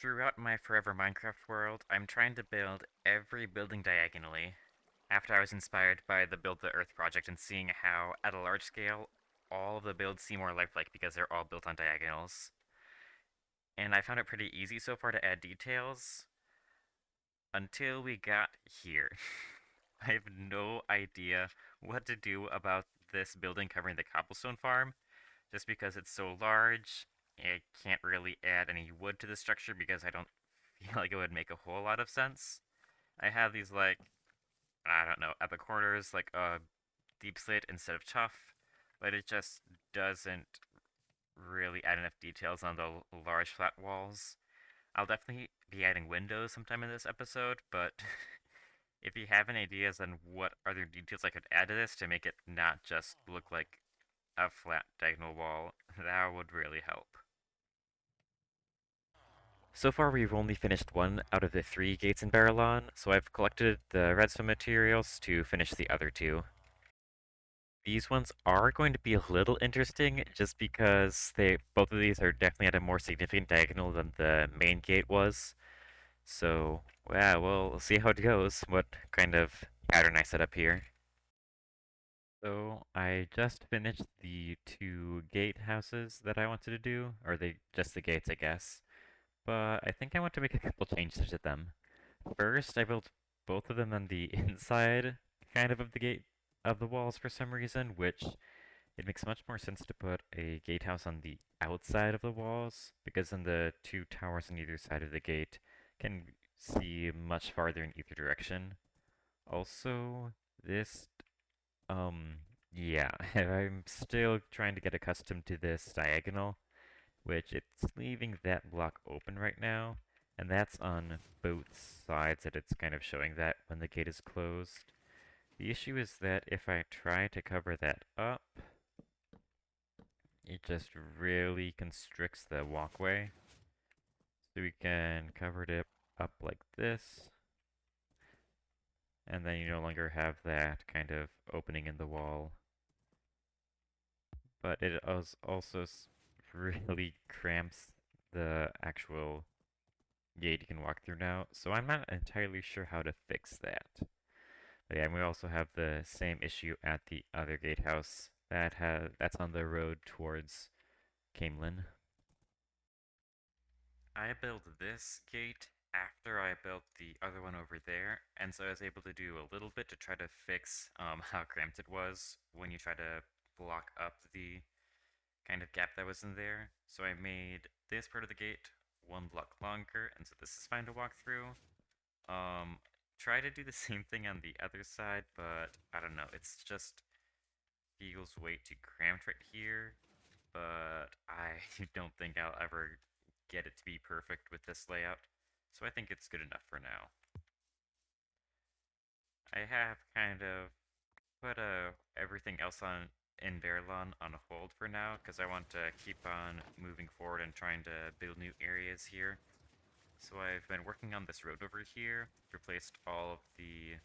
Throughout my forever Minecraft world, I'm trying to build every building diagonally. After I was inspired by the Build the Earth project and seeing how, at a large scale, all of the builds seem more lifelike because they're all built on diagonals. And I found it pretty easy so far to add details until we got here. I have no idea what to do about this building covering the cobblestone farm, just because it's so large. I can't really add any wood to the structure because I don't feel like it would make a whole lot of sense. I have these, like, I don't know, at the corners, like a deep slate instead of tuff, but it just doesn't really add enough details on the large flat walls. I'll definitely be adding windows sometime in this episode, but if you have any ideas on what other details I could add to this to make it not just look like a flat diagonal wall, that would really help. So far, we've only finished one out of the three gates in Baerlon, so I've collected the redstone materials to finish the other two. These ones are going to be a little interesting, just because both of these are definitely at a more significant diagonal than the main gate was. So, yeah, we'll see how it goes, what kind of pattern I set up here. So, I just finished the two gate houses that I wanted to do, or just the gates, I guess. But I think I want to make a couple changes to them. First, I built both of them on the inside of the gate of the walls for some reason, which it makes much more sense to put a gatehouse on the outside of the walls, because then the two towers on either side of the gate can see much farther in either direction. Also, this, um, yeah, I'm still trying to get accustomed to this diagonal, which it's leaving that block open right now, and that's on both sides that it's kind of showing that when the gate is closed. The issue is that if I try to cover that up, it just really constricts the walkway. So we can cover it up like this, and then you no longer have that kind of opening in the wall. But it also really cramps the actual gate you can walk through now, so I'm not entirely sure how to fix that. But yeah, and we also have the same issue at the other gatehouse that's on the road towards Caemlyn. I built this gate after I built the other one over there, and so I was able to do a little bit to try to fix how cramped it was when you try to block up the kind of gap that was in there. So I made this part of the gate one block longer, and so this is fine to walk through. Um, Try to do the same thing on the other side, but I don't know, it's just feels way too cramped right here, but I don't think I'll ever get it to be perfect with this layout, so I think it's good enough for now. I have kind of put everything else on in Baerlon on hold for now, because I want to keep on moving forward and trying to build new areas here. So I've been working on this road over here, replaced all of the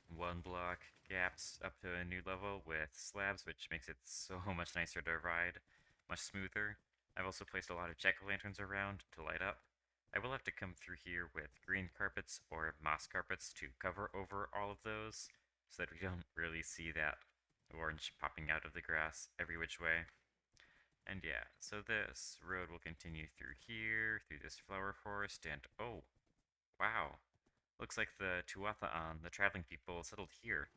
one block gaps up to a new level with slabs, which makes it so much nicer to ride, much smoother. I've also placed a lot of jack-o'-lanterns around to light up. I will have to come through here with green carpets or moss carpets to cover over all of those, so that we don't really see that orange popping out of the grass every which way. And yeah, so this road will continue through here, through this flower forest, and oh, wow. Looks like the Tuatha, the traveling people, settled here.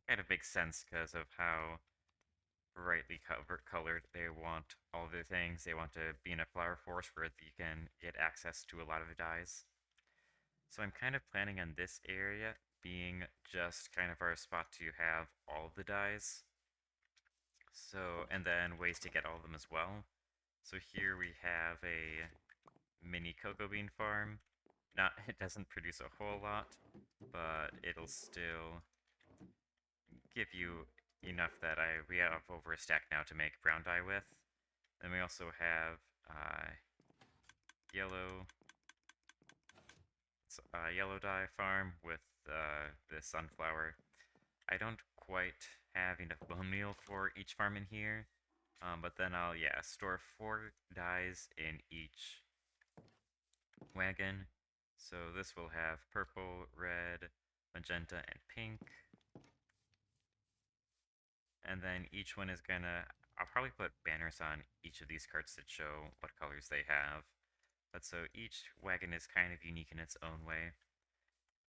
Kind of makes sense because of how brightly colored they want all their things. They want to be in a flower forest where you can get access to a lot of dyes. So I'm kind of planning on this area being just kind of our spot to have all of the dyes. So, and then ways to get all of them as well. So here we have a mini cocoa bean farm. Not, it doesn't produce a whole lot, but it'll still give you enough that we have over a stack now to make brown dye with. Then we also have yellow yellow dye farm with the sunflower. I don't quite have enough bone meal for each farm in here, but then I'll, yeah, store 4 dyes in each wagon. So this will have purple, red, magenta, and pink. And then each one is gonna, I'll probably put banners on each of these carts that show what colors they have. But so each wagon is kind of unique in its own way.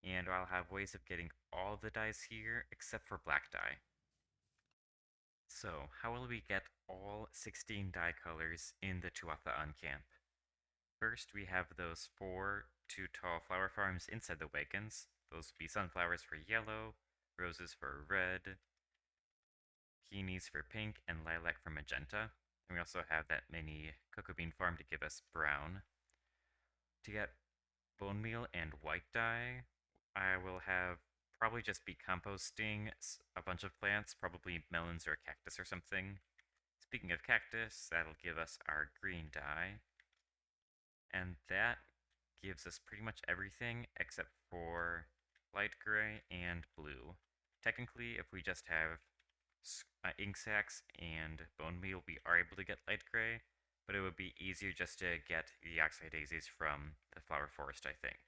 And I'll have ways of getting all the dies here except for black die. So, how will we get all 16 die colors in the Tuatha camp? First, we have those 4 too tall flower farms inside the wagons. Those will be sunflowers for yellow, roses for red, peonies for pink, and lilac for magenta. And we also have that mini cocoa bean farm to give us brown. To get bone meal and white dye, I will have probably just be composting a bunch of plants, probably melons or a cactus or something. Speaking of cactus, that'll give us our green dye. And that gives us pretty much everything except for light gray and blue. Technically, if we just have ink sacs and bone meal, we are able to get light gray, but it would be easier just to get the oxeye daisies from the flower forest, I think.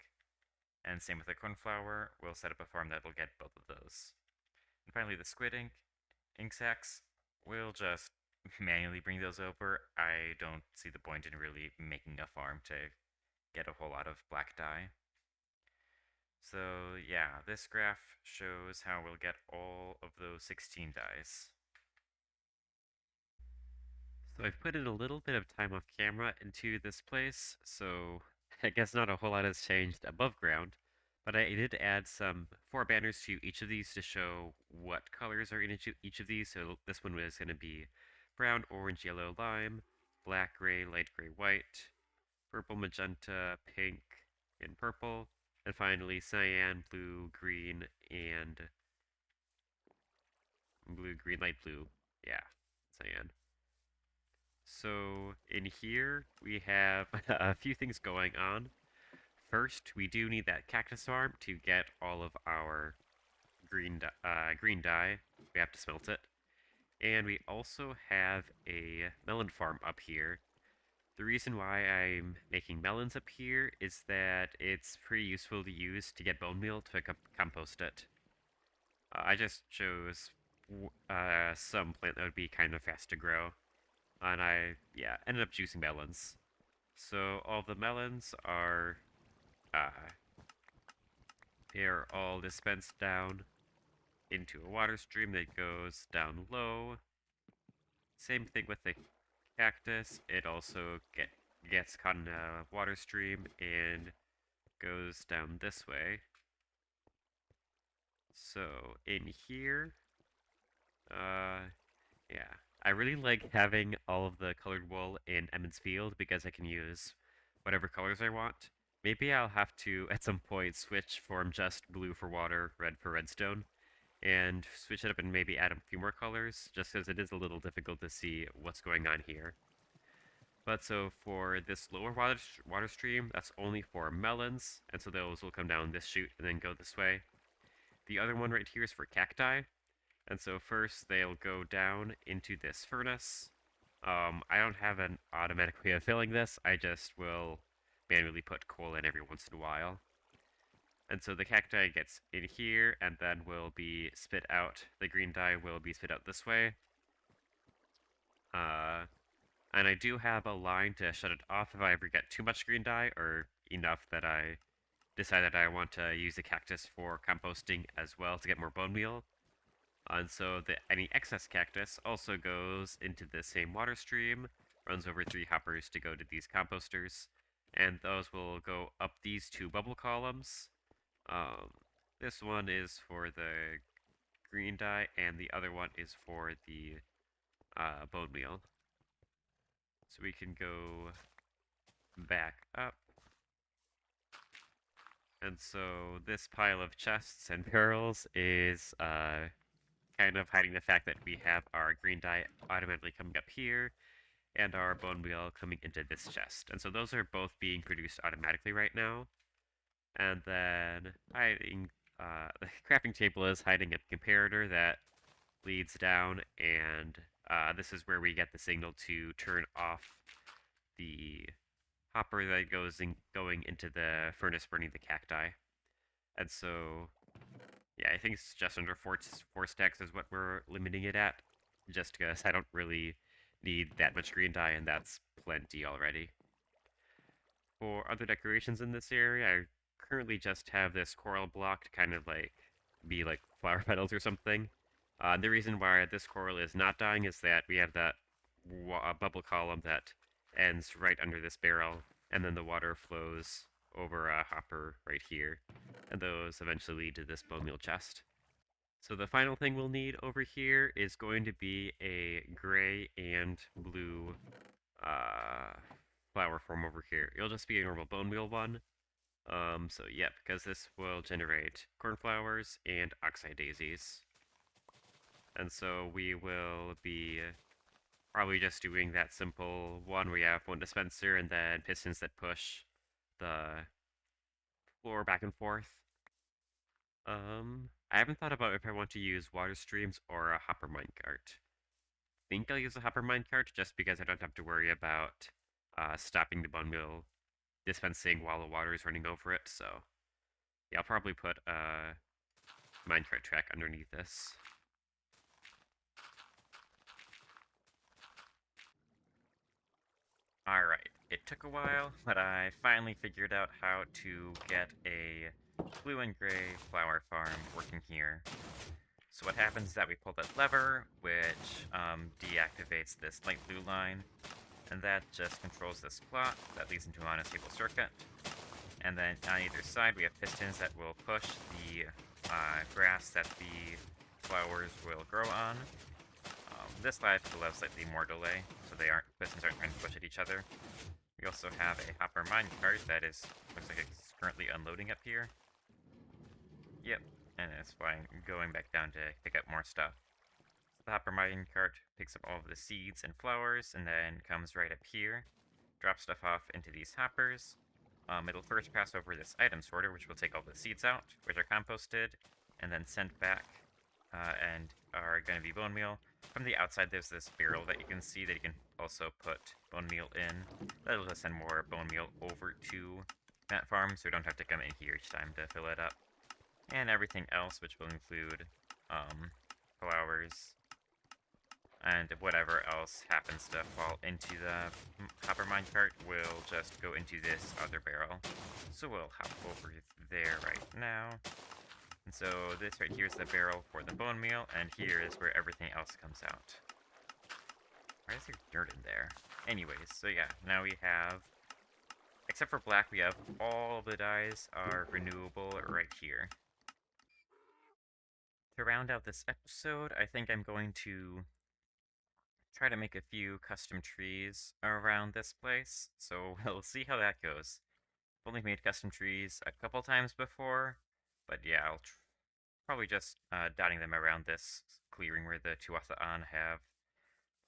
And same with the cornflower, we'll set up a farm that'll get both of those. And finally, the squid ink sacs, we'll just manually bring those over. I don't see the point in really making a farm to get a whole lot of black dye. So yeah, this graph shows how we'll get all of those 16 dyes. So I've put in a little bit of time off camera into this place, so I guess not a whole lot has changed above ground, but I did add some 4 banners to each of these to show what colors are in each of these. So this one was going to be brown, orange, yellow, lime, black, gray, light gray, white, purple, magenta, pink, and purple, and finally cyan, blue, green, and blue, green, light blue. Yeah, cyan. So in here we have a few things going on. First, we do need that cactus farm to get all of our green dye. We have to smelt it. And we also have a melon farm up here. The reason why I'm making melons up here is that it's pretty useful to use to get bone meal to compost it. I just chose some plant that would be kind of fast to grow. And I, yeah, ended up choosing melons. So all the melons are, they're all dispensed down into a water stream that goes down low. Same thing with the cactus. It also gets caught in a water stream and goes down this way. So in here, yeah, I really like having all of the colored wool in Emmons Field because I can use whatever colors I want. Maybe I'll have to, at some point, switch from just blue for water, red for redstone, and switch it up and maybe add a few more colors, just because it is a little difficult to see what's going on here. But so for this lower water stream, that's only for melons, and so those will come down this chute and then go this way. The other one right here is for cacti, and so first they'll go down into this furnace. I don't have an automatic way of filling this, I just will manually put coal in every once in a while. And so the cacti gets in here and then will be spit out. The green dye will be spit out this way. And I do have a line to shut it off if I ever get too much green dye or enough that I decide that I want to use the cactus for composting as well to get more bone meal. And so any excess cactus also goes into the same water stream, runs over 3 hoppers to go to these composters, and those will go up these 2 bubble columns. This one is for the green dye, and the other one is for the bone meal. So we can go back up. And so this pile of chests and barrels is kind of hiding the fact that we have our green dye automatically coming up here and our bone meal coming into this chest. And so those are both being produced automatically right now. And then hiding, the crafting table is hiding a comparator that leads down, and this is where we get the signal to turn off the hopper that going into the furnace burning the cacti. And so, yeah, I think it's just under four stacks is what we're limiting it at. Just because I don't really need that much green dye, and that's plenty already. For other decorations in this area, I currently just have this coral block to kind of like be like flower petals or something. The reason why this coral is not dying is that we have that bubble column that ends right under this barrel, and then the water flows over a hopper right here, and those eventually lead to this bone meal chest. So the final thing we'll need over here is going to be a gray and blue uh, flower form over here. It'll just be a normal bone meal one. So yep, because this will generate cornflowers and oxeye daisies. And so we will be probably just doing that simple one where you have one dispenser and then pistons that push the floor back and forth. I haven't thought about if I want to use water streams or a hopper minecart. I think I'll use a hopper minecart just because I don't have to worry about stopping the bone meal dispensing while the water is running over it. So yeah, I'll probably put a minecart track underneath this. Alright, it took a while, but I finally figured out how to get a blue and gray flower farm working here. So what happens is that we pull that lever, which deactivates this light blue line, and that just controls this plot that leads into an unstable circuit. And then on either side we have pistons that will push the grass that the flowers will grow on. This side will have slightly more delay, so pistons aren't trying to push at each other. We also have a hopper minecart that looks like it's currently unloading up here. Yep, and it's flying, going back down to pick up more stuff. So the hopper minecart picks up all of the seeds and flowers, and then comes right up here, drops stuff off into these hoppers. It'll first pass over this item sorter, which will take all the seeds out, which are composted, and then sent back, and are going to be bone meal. From the outside, there's this barrel that you can see that you can also put bone meal in. That'll just send more bone meal over to that farm, so we don't have to come in here each time to fill it up. And everything else, which will include flowers, and whatever else happens to fall into the hopper minecart will just go into this other barrel. So we'll hop over there right now. And so this right here is the barrel for the bone meal, and here is where everything else comes out. Why is there dirt in there? Anyways, so yeah, now we have, except for black, we have all the dyes are renewable right here. To round out this episode, I think I'm going to try to make a few custom trees around this place, so we'll see how that goes. I've only made custom trees a couple times before, but yeah, I'll probably just dotting them around this clearing where the Tuatha have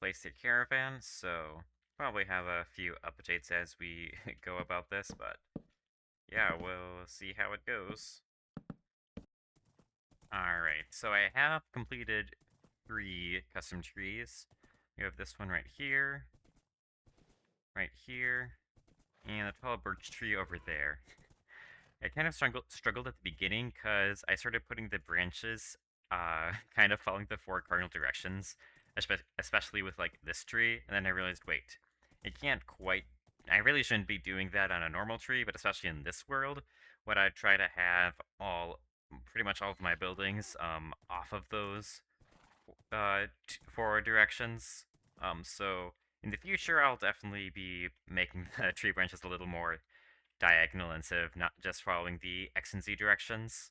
placed their caravan, so probably have a few updates as we go about this, but yeah, we'll see how it goes. Alright, so I have completed 3 custom trees. We have this one right here, and a tall birch tree over there. I kind of struggled at the beginning because I started putting the branches kind of following the 4 cardinal directions, especially with like this tree, and then I realized, wait, it can't quite. I really shouldn't be doing that on a normal tree, but especially in this world, what I try to have pretty much all of my buildings off of those 4 directions. So in the future, I'll definitely be making the tree branches a little more diagonal instead of not just following the X and Z directions.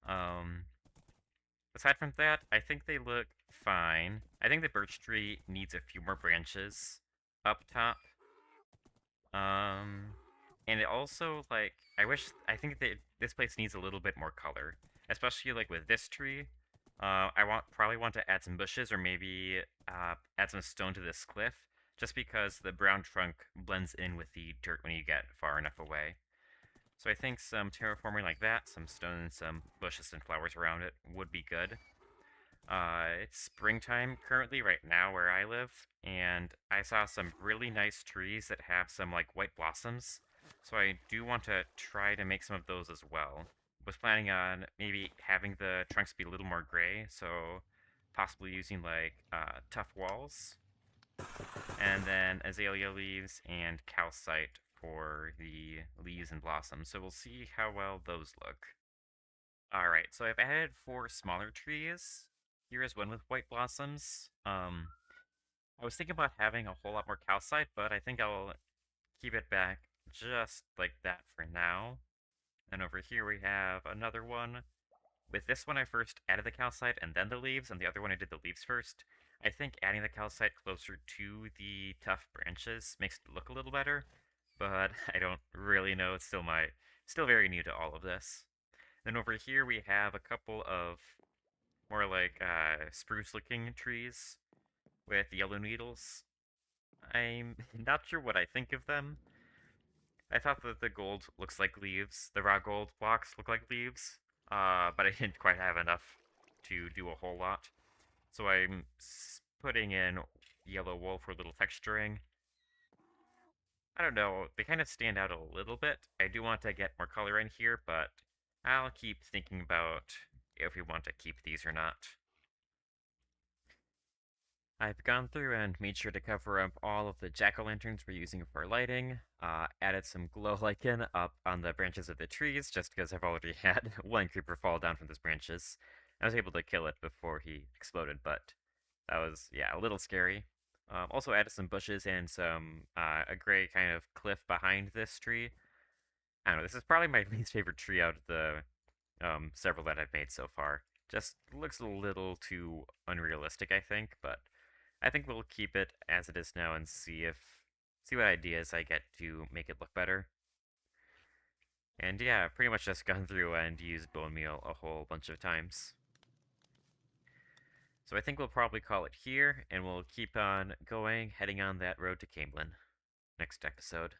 Aside from that, I think they look fine. I think the birch tree needs a few more branches up top. And it also, like, I think that this place needs a little bit more color. Especially, like, with this tree. Probably want to add some bushes or maybe add some stone to this cliff, just because the brown trunk blends in with the dirt when you get far enough away. So I think some terraforming like that, some stone and some bushes and flowers around it would be good. It's springtime currently right now where I live, and I saw some really nice trees that have some like white blossoms. So I do want to try to make some of those as well. Was planning on maybe having the trunks be a little more gray, so possibly using like tough walls, and then azalea leaves and calcite for the leaves and blossoms. So we'll see how well those look. Alright, so I've added four smaller trees. Here is one with white blossoms. I was thinking about having a whole lot more calcite, but I think I'll keep it back just like that for now. And over here we have another one. With this one I first added the calcite and then the leaves, and the other one I did the leaves first. I think adding the calcite closer to the tough branches makes it look a little better, but I don't really know. It's still very new to all of this. Then over here we have a couple of more like spruce looking trees with yellow needles. I'm not sure what I think of them. I thought that the gold looks like leaves. The raw gold blocks look like leaves, but I didn't quite have enough to do a whole lot. So I'm putting in yellow wool for a little texturing. I don't know, they kind of stand out a little bit. I do want to get more color in here, but I'll keep thinking about if we want to keep these or not. I've gone through and made sure to cover up all of the jack-o'-lanterns we're using for lighting, added some glow lichen up on the branches of the trees, just because I've already had one creeper fall down from those branches. I was able to kill it before he exploded, but that was, yeah, a little scary. Also added some bushes and a gray kind of cliff behind this tree. I don't know, this is probably my least favorite tree out of the several that I've made so far. Just looks a little too unrealistic, I think, but I think we'll keep it as it is now and see what ideas I get to make it look better. And yeah, pretty much just gone through and used bone meal a whole bunch of times. So I think we'll probably call it here, and we'll keep on going, heading on that road to Caemlyn next episode.